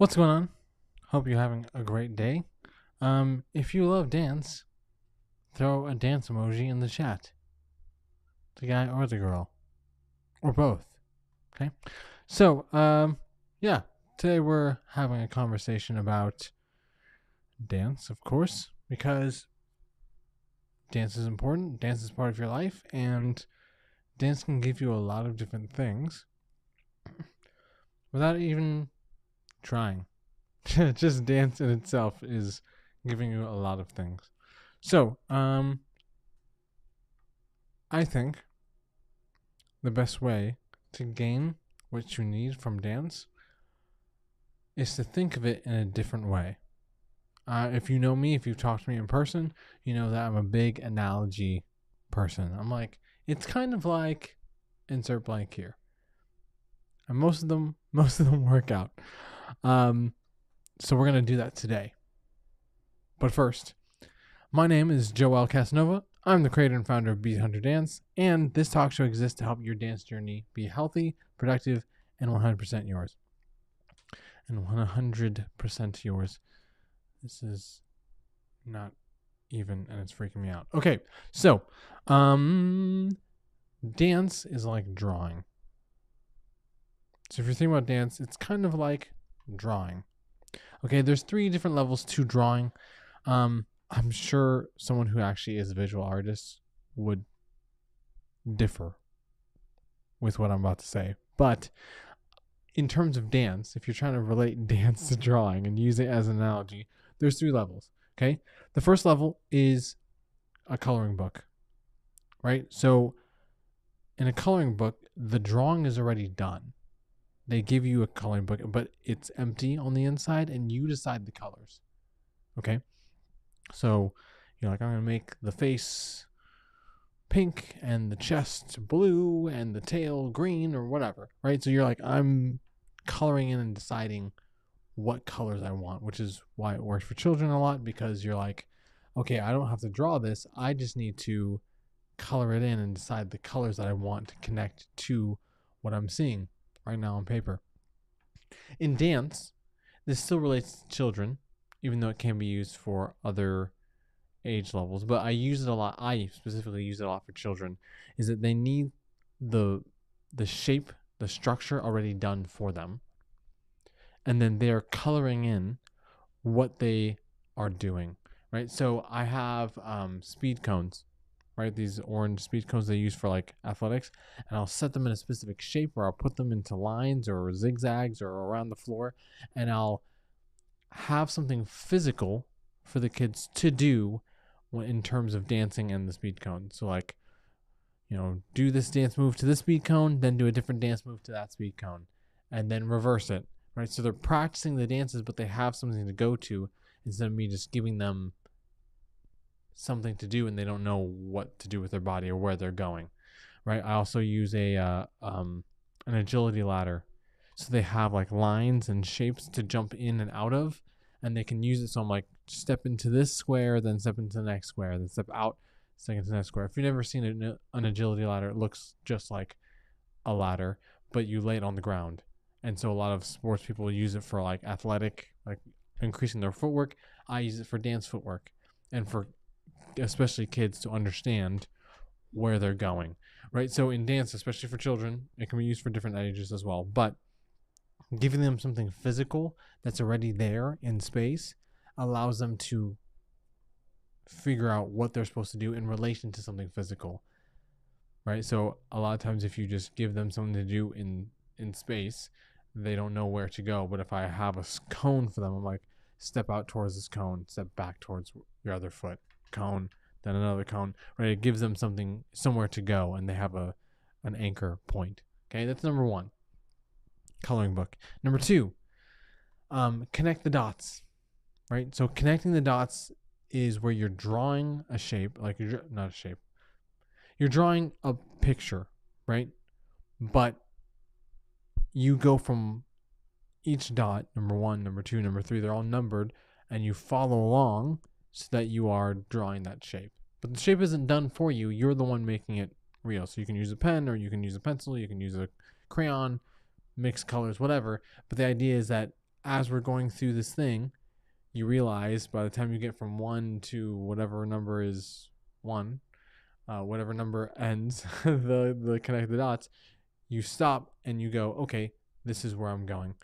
What's going on? Hope you're having a great day. If you love dance, throw a dance emoji in the chat. The guy or the girl. Or both. Okay? So, yeah. Today we're having a conversation about dance, of course, because dance is important. Dance is part of your life, and dance can give you a lot of different things without even trying. Just dance in itself is giving you a lot of things. So, I think the best way to gain what you need from dance is to think of it in a different way. If you know me, if you've talked to me in person, you know that I'm a big analogy person. I'm like, it's kind of like insert blank here. And most of them work out. So we're going to do that today. But first, my name is Joel Casanova. I'm the creator and founder of Beat Hunter Dance, and this talk show exists to help your dance journey be healthy, productive, and 100% yours. And 100% yours. This is not even, and it's freaking me out. Okay, so, dance is like drawing. So if you're thinking about dance, it's kind of like drawing. Okay, there's 3 different levels to drawing. I'm sure someone who actually is a visual artist would differ with what I'm about to say. But in terms of dance, if you're trying to relate dance to drawing and use it as an analogy, there's 3 levels, okay? The first level is a coloring book, right? So in a coloring book, the drawing is already done. They give you a coloring book, but it's empty on the inside, and you decide the colors, okay? So you're like, I'm going to make the face pink and the chest blue and the tail green or whatever, right? So you're like, I'm coloring in and deciding what colors I want, which is why it works for children a lot, because you're like, okay, I don't have to draw this. I just need to color it in and decide the colors that I want to connect to what I'm seeing right now on paper. In dance, this still relates to children, even though it can be used for other age levels, but I use it a lot. I specifically use it a lot for children, is that they need the shape, the structure already done for them, and then they're coloring in what they are doing, right? So I have speed cones, right? These orange speed cones they use for like athletics, and I'll set them in a specific shape, or I'll put them into lines or zigzags or around the floor, and I'll have something physical for the kids to do in terms of dancing and the speed cone. So like, do this dance move to this speed cone, then do a different dance move to that speed cone, and then reverse it, right? So they're practicing the dances, but they have something to go to instead of me just giving them something to do and they don't know what to do with their body or where they're going, right? I also use an agility ladder, so they have like lines and shapes to jump in and out of, and they can use it. So I'm like, step into this square, then step into the next square, then step out, step into the next square. If you've never seen an agility ladder, it looks just like a ladder, but you lay it on the ground. And so a lot of sports people use it for like athletic, like increasing their footwork. I use it for dance footwork, and for especially kids to understand where they're going, right? So in dance, especially for children, it can be used for different ages as well, but giving them something physical that's already there in space allows them to figure out what they're supposed to do in relation to something physical, right? So a lot of times if you just give them something to do in space, they don't know where to go. But if I have a cone for them, I'm like, step out towards this cone, step back towards your other foot, cone, then another cone, right? It gives them somewhere to go, and they have an anchor point. Okay, that's number 1, coloring book. Number 2, connect the dots, right? So connecting the dots is where you're drawing a shape, like not a shape. You're drawing a picture, right? But you go from each dot, number 1, number 2, number 3, they're all numbered, and you follow along so that you are drawing that shape. But the shape isn't done for you. You're the one making it real. So you can use a pen, or you can use a pencil, you can use a crayon, mix colors, whatever. But the idea is that as we're going through this thing, you realize by the time you get from 1 to whatever number is 1, whatever number ends the connect the dots, you stop and you go, okay, this is where I'm going.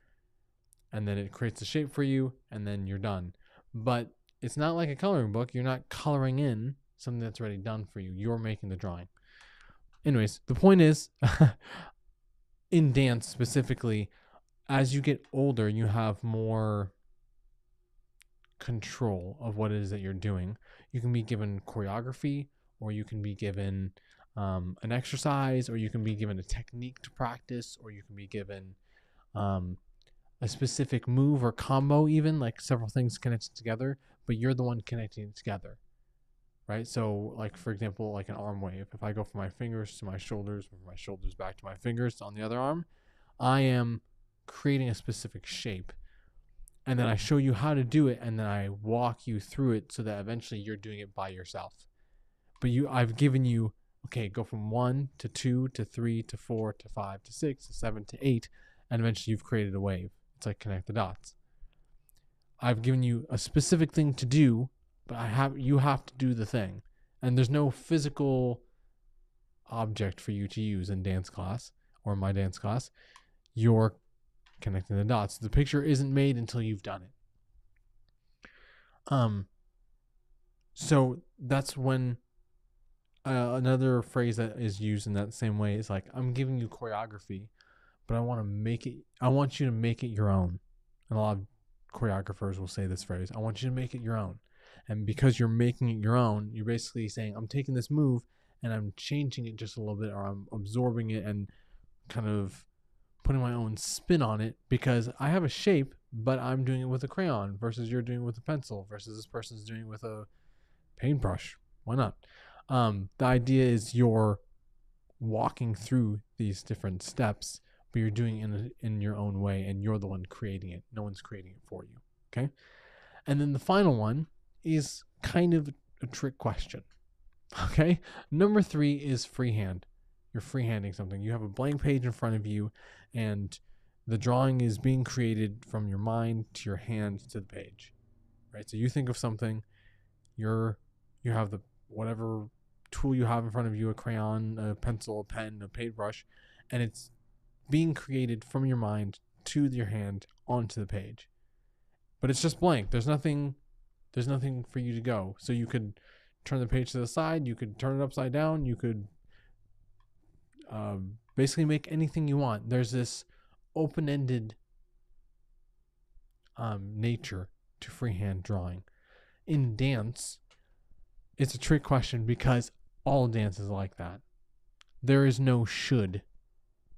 And then it creates a shape for you, and then you're done. But it's not like a coloring book. You're not coloring in something that's already done for you. You're making the drawing. Anyways, the point is, in dance specifically, as you get older, you have more control of what it is that you're doing. You can be given choreography, or you can be given an exercise, or you can be given a technique to practice, or you can be given a specific move or combo, even like several things connected together, but you're the one connecting it together, right? So like, for example, like an arm wave, if I go from my fingers to my shoulders, from my shoulders back to my fingers on the other arm, I am creating a specific shape, and then I show you how to do it, and then I walk you through it so that eventually you're doing it by yourself. But I've given you, okay, go from 1 to 2 to 3 to 4 to 5 to 6 to 7 to 8, and eventually you've created a wave. It's like connect the dots. I've given you a specific thing to do, but you have to do the thing. And there's no physical object for you to use in dance class or my dance class. You're connecting the dots. The picture isn't made until you've done it. So that's when another phrase that is used in that same way is like, I'm giving you choreography, but I want you to make it your own. And a lot of choreographers will say this phrase, I want you to make it your own. And because you're making it your own, you're basically saying, I'm taking this move and I'm changing it just a little bit, or I'm absorbing it and kind of putting my own spin on it, because I have a shape, but I'm doing it with a crayon versus you're doing it with a pencil versus this person's doing it with a paintbrush. Why not? The idea is you're walking through these different steps, but you're doing it in your own way, and you're the one creating it. No one's creating it for you. Okay? And then the final one is kind of a trick question. Okay? Number 3 is freehand. You're freehanding something. You have a blank page in front of you, and the drawing is being created from your mind to your hand to the page. Right? So you think of something, you have the whatever tool you have in front of you, a crayon, a pencil, a pen, a paintbrush, and it's being created from your mind to your hand onto the page. But it's just blank. There's nothing for you to go. So you could turn the page to the side, you could turn it upside down, you could basically make anything you want. There's this open-ended nature to freehand drawing. In dance, it's a trick question because all dance is like that. There is no should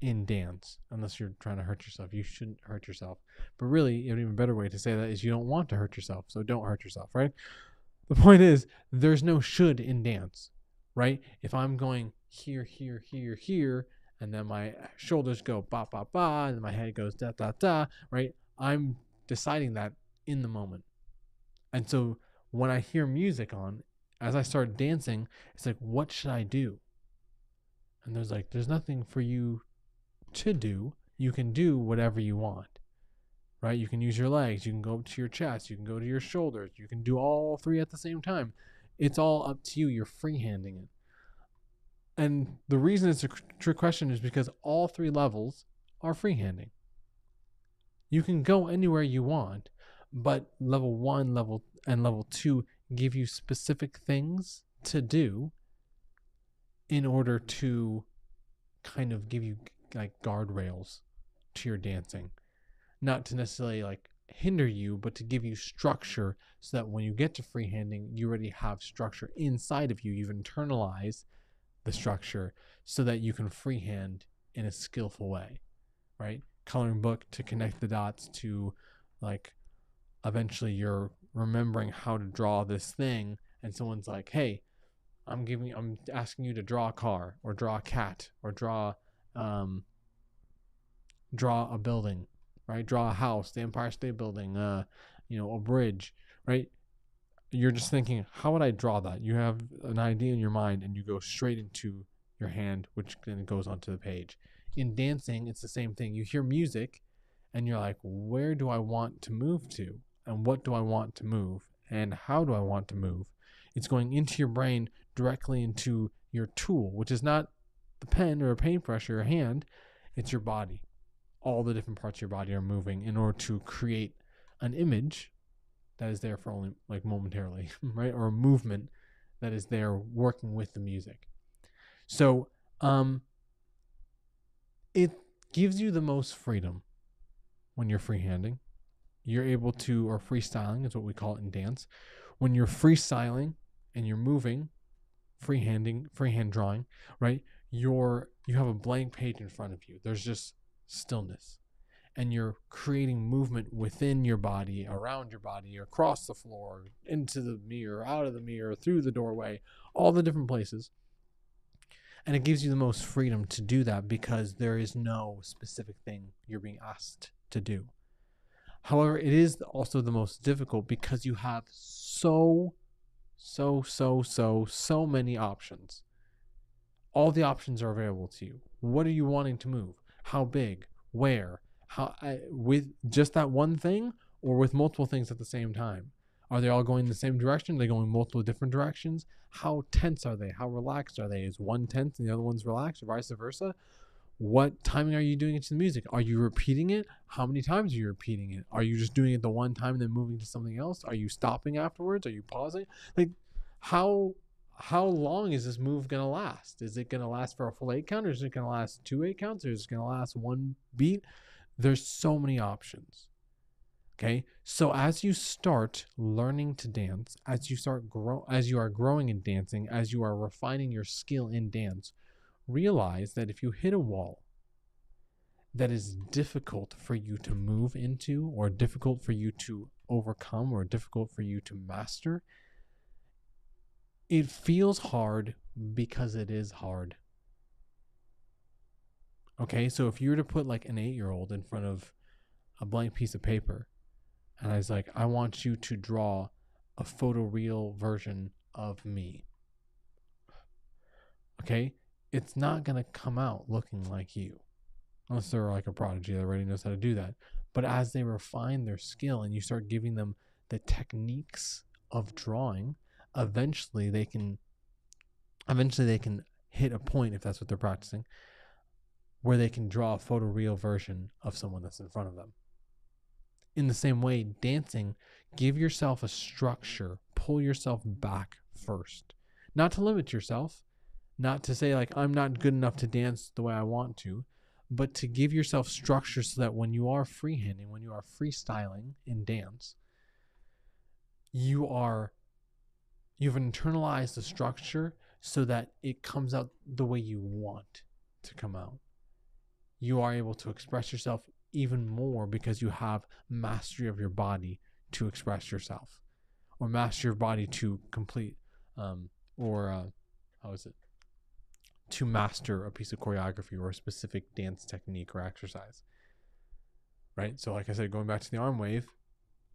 in dance, unless you're trying to hurt yourself. You shouldn't hurt yourself. But really, an even better way to say that is you don't want to hurt yourself, so don't hurt yourself, right? The point is, there's no should in dance, right? If I'm going here, here, here, here, and then my shoulders go ba, ba, ba, and then my head goes da, da, da, right? I'm deciding that in the moment. And so when I hear music on, as I start dancing, it's like, what should I do? And there's nothing for you to do. You can do whatever you want, right? You can use your legs, you can go to your chest, you can go to your shoulders, you can do all 3 at the same time. It's all up to you. You're freehanding it. And the reason it's a trick question is because all 3 levels are freehanding. You can go anywhere you want, but level 1, level 2 give you specific things to do in order to kind of give you like guardrails to your dancing. Not to necessarily like hinder you, but to give you structure so that when you get to freehanding, you already have structure inside of you. You've internalized the structure so that you can freehand in a skillful way, right? Coloring book to connect the dots to like eventually you're remembering how to draw this thing, and someone's like, hey, I'm asking you to draw a car or draw a cat or draw a building, right? Draw a house, the Empire State Building, a bridge, right? You're just thinking, how would I draw that? You have an idea in your mind and you go straight into your hand, which then goes onto the page. In dancing, it's the same thing. You hear music and you're like, where do I want to move to? And what do I want to move? And how do I want to move? It's going into your brain directly into your tool, which is not the pen or a paintbrush or a hand, it's your body. All the different parts of your body are moving in order to create an image that is there for only like momentarily, right? Or a movement that is there working with the music. So it gives you the most freedom when you're freehanding. You're able to, or freestyling is what we call it in dance. When you're freestyling and you're moving, freehand drawing, right? You have a blank page in front of you. There's just stillness. And you're creating movement within your body, around your body, across the floor, into the mirror, out of the mirror, through the doorway, all the different places. And it gives you the most freedom to do that because there is no specific thing you're being asked to do. However, it is also the most difficult because you have so many options. All the options are available to you. What are you wanting to move? How big? Where? With just that one thing or with multiple things at the same time? Are they all going the same direction? Are they going multiple different directions? How tense are they? How relaxed are they? Is one tense and the other one's relaxed, or vice versa? What timing are you doing it to the music? Are you repeating it? How many times are you repeating it? Are you just doing it the one time and then moving to something else? Are you stopping afterwards? Are you pausing? Like, how long is this move going to last? Is it going to last for a full 8 count, or is it going to last 2 8 counts, or is it going to last one beat? There's so many options. Okay, so as you start learning to dance, as you are growing in dancing, as you are refining your skill in dance, realize that if you hit a wall that is difficult for you to move into, or difficult for you to overcome, or difficult for you to master, it feels hard because it is hard. Okay, so if you were to put like an 8-year-old in front of a blank piece of paper, and I was like, I want you to draw a photoreal version of me. Okay, it's not going to come out looking like you, unless they're like a prodigy that already knows how to do that. But as they refine their skill and you start giving them the techniques of drawing, eventually they can hit a point, if that's what they're practicing, where they can draw a photoreal version of someone that's in front of them. In the same way, dancing, give yourself a structure, pull yourself back first. Not to limit yourself, not to say like, I'm not good enough to dance the way I want to, but to give yourself structure so that when you are freehanding, when you are freestyling in dance, you've internalized the structure so that it comes out the way you want to come out. You are able to express yourself even more because you have mastery of your body to express yourself, or master your body to complete, to master a piece of choreography or a specific dance technique or exercise, right? So like I said, going back to the arm wave,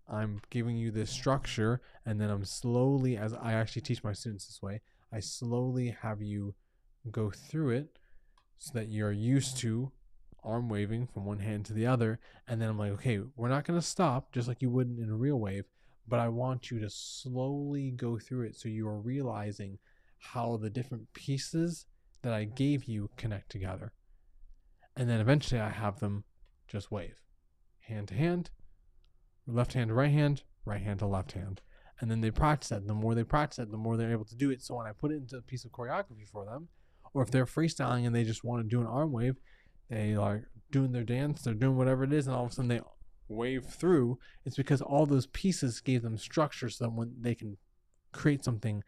I'm giving you this structure, and then I'm slowly, as I actually teach my students this way, I slowly have you go through it so that you're used to arm waving from one hand to the other. And then I'm like, okay, we're not going to stop just like you would in a real wave, but I want you to slowly go through it so you are realizing how the different pieces that I gave you connect together. And then eventually I have them just wave hand to hand, left hand to right hand to left hand. And then they practice that. The more they practice it, the more they're able to do it. So when I put it into a piece of choreography for them, or if they're freestyling and they just want to do an arm wave, they are doing their dance, they're doing whatever it is, and all of a sudden they wave through. It's because all those pieces gave them structure so that when they can create something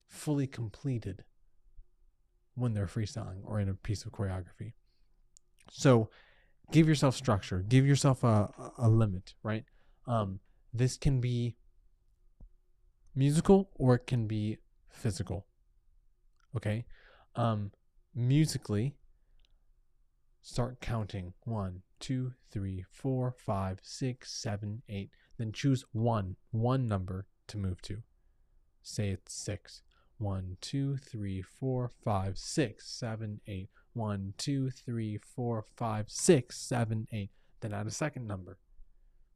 fully completed when they're freestyling or in a piece of choreography. So give yourself structure, give yourself a limit, right? This can be musical or it can be physical. Okay? Musically, start counting 1, 2, 3, 4, 5, 6, 7, 8. Then choose one number to move to. Say it's 6. 1, 2, 3, 4, 5, 6, 7, 8. 1, 2, 3, 4, 5, 6, 7, 8. Then add a second number.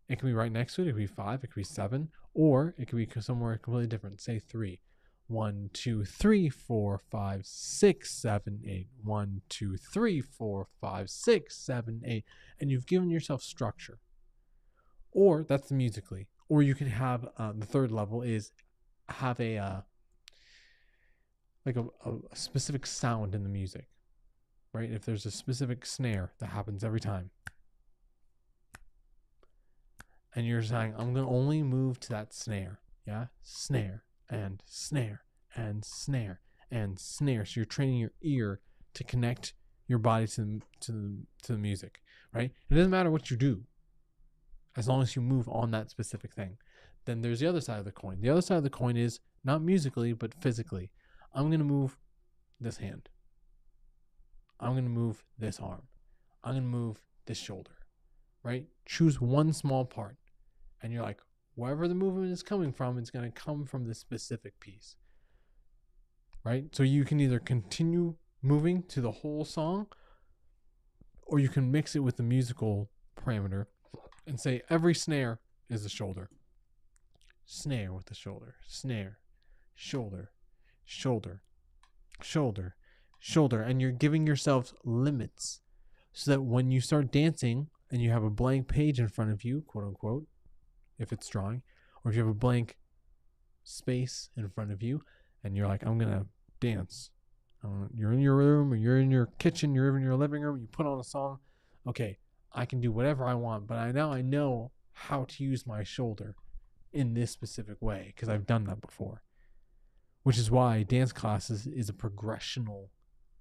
It can be right next to it. It could be 5. It could be 7. Or it could be somewhere completely different. Say 3. 1, 2, 3, 4, 5, 6, 7, 8. 1, 2, 3, 4, 5, 6, 7, 8. And you've given yourself structure. Or that's the musically. Or you can have the third level is have a specific sound in the music, right? If there's a specific snare that happens every time, and you're saying, I'm going to only move to that snare. Yeah. Snare and snare and snare and snare. So you're training your ear to connect your body to the music, right? It doesn't matter what you do as long as you move on that specific thing. Then there's the other side of the coin. The other side of the coin is not musically, but physically. I'm going to move this hand. I'm going to move this arm. I'm going to move this shoulder, right? Choose one small part. And you're like, wherever the movement is coming from, it's going to come from this specific piece, right? So you can either continue moving to the whole song, or you can mix it with the musical parameter and say every snare is the shoulder. Snare with the shoulder. Snare. Shoulder. Shoulder. Shoulder. Shoulder. And you're giving yourself limits so that when you start dancing and you have a blank page in front of you, quote unquote, if it's drawing, or if you have a blank space in front of you and you're like, I'm going to dance. You're in your room or you're in your kitchen, you're in your living room, you put on a song. Okay, I can do whatever I want, but I know how to use my shoulder in this specific way because I've done that before. Which is why dance classes is a progressional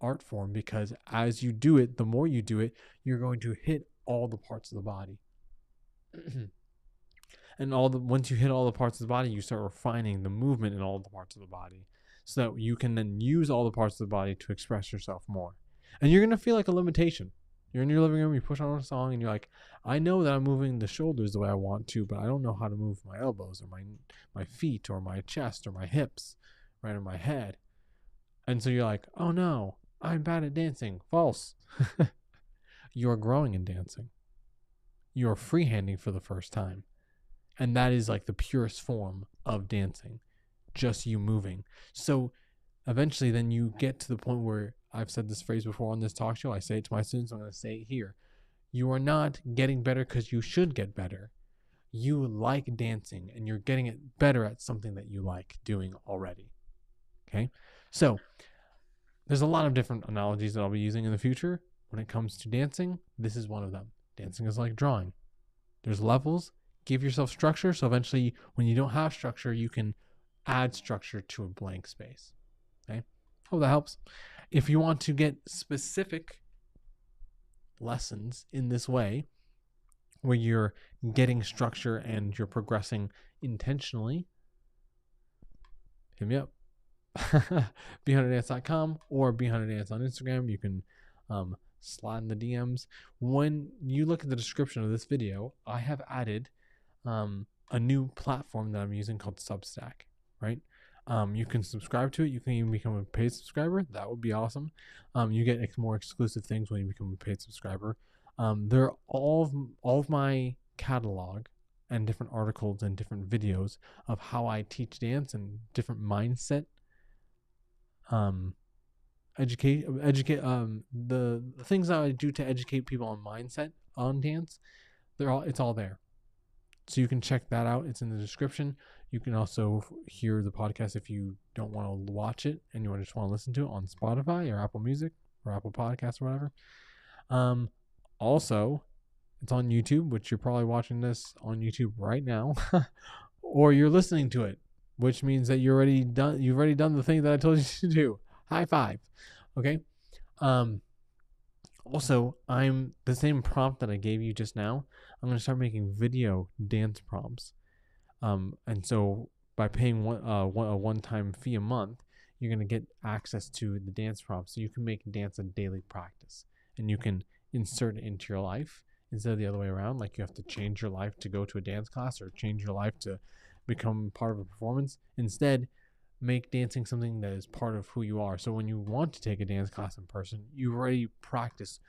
art form, because as you do it, the more you do it, you're going to hit all the parts of the body. And once you hit all the parts of the body, you start refining the movement in all the parts of the body so that you can then use all the parts of the body to express yourself more. And you're going to feel like a limitation. You're in your living room, you push on a song, and you're like, I know that I'm moving the shoulders the way I want to, but I don't know how to move my elbows or my feet or my chest or my hips, right, or my head. And so you're like, oh no, I'm bad at dancing. False. You're growing in dancing. You're freehanding for the first time. And that is like the purest form of dancing, just you moving. So eventually then you get to the point where, I've said this phrase before on this talk show, I say it to my students, I'm going to say it here. You are not getting better because you should get better. You like dancing and you're getting it better at something that you like doing already. Okay? So there's a lot of different analogies that I'll be using in the future. When it comes to dancing, this is one of them. Dancing is like drawing. There's levels. Give yourself structure, so eventually when you don't have structure, you can add structure to a blank space. Okay? Hope that helps. If you want to get specific lessons in this way, where you're getting structure and you're progressing intentionally, hit me up. BeHunterDance.com or BeHunterDance on Instagram. You can slide in the DMs. When you look at the description of this video, I have added a new platform that I'm using called Substack, right? You can subscribe to it. You can even become a paid subscriber. That would be awesome. You get more exclusive things when you become a paid subscriber. There are all of my catalog and different articles and different videos of how I teach dance and different mindset. Educate the things that I do to educate people on mindset on dance. It's all there. So you can check that out. It's in the description. You can also hear the podcast if you don't want to watch it and you just want to listen to it on Spotify or Apple Music or Apple Podcasts or whatever. Also, it's on YouTube, which you're probably watching this on YouTube right now, or you're listening to it, which means that you've already done the thing that I told you to do. High five. Okay. Also, I'm the same prompt that I gave you just now. I'm going to start making video dance prompts. And so by paying a one-time fee a month, you're going to get access to the dance prompts. So you can make dance a daily practice and you can insert it into your life instead of the other way around. Like you have to change your life to go to a dance class or change your life to become part of a performance. Instead, make dancing something that is part of who you are. So when you want to take a dance class in person, you already practice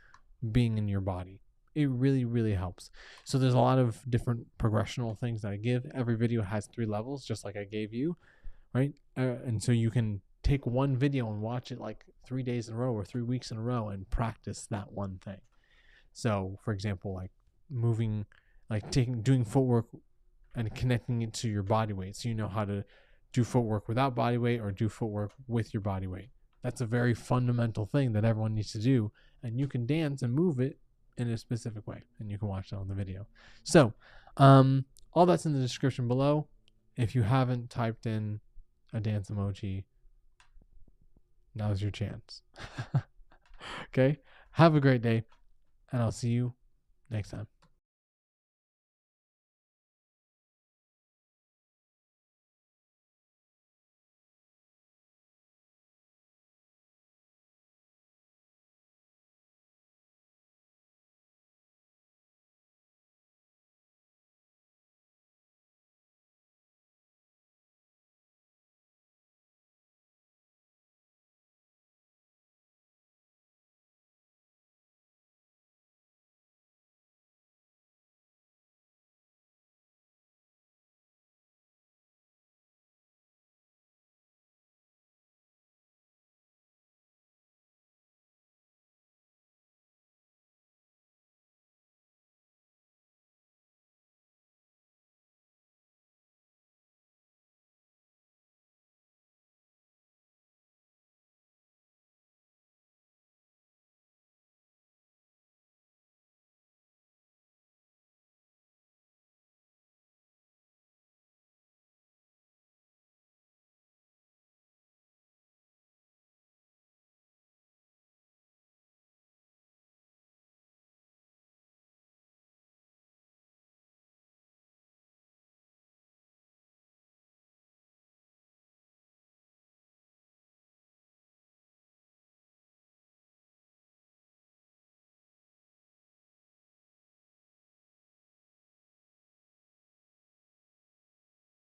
being in your body. It really, really helps. So there's a lot of different progressional things that I give. Every video has 3 levels, just like I gave you, right? And so you can take one video and watch it like 3 days in a row or 3 weeks in a row and practice that one thing. So for example, like moving, like doing footwork and connecting it to your body weight. So you know how to do footwork without body weight or do footwork with your body weight. That's a very fundamental thing that everyone needs to do. And you can dance and move it in a specific way. And you can watch that on the video. So all that's in the description below. If you haven't typed in a dance emoji, now's your chance. Okay? Have a great day. And I'll see you next time.